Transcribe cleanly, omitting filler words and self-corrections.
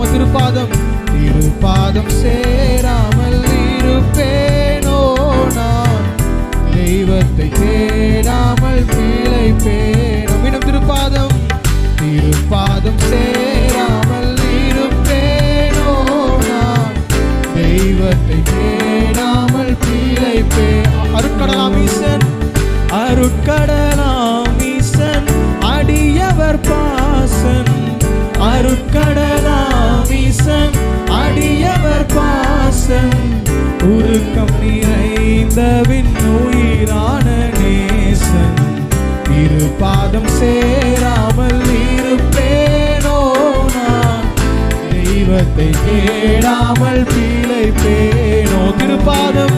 சொல்லுவோம். திருப்பாதம் சேராமல் இருப்பேனோ நான், தெய்வத்தை தேடாமல் பிழைப்பேனோ. மீண்டும் திருப்பாதம் சேராமல் இருப்பேனோ நான், தெய்வத்தை தேடாமல் பிழைப்பேன். அருட்கடலாமீசன் அடியவர் பாசன், அருட்கடலாமீசன் அடியவர் பாசன், உருக்கம் நிறைந்தவின் உயிரான நேசன். திருப்பாதம் சேராமல் இருப்பேனோ நான், தெய்வத்தை தேடாமல் பிழைப்பேனோ. திருப்பாதம்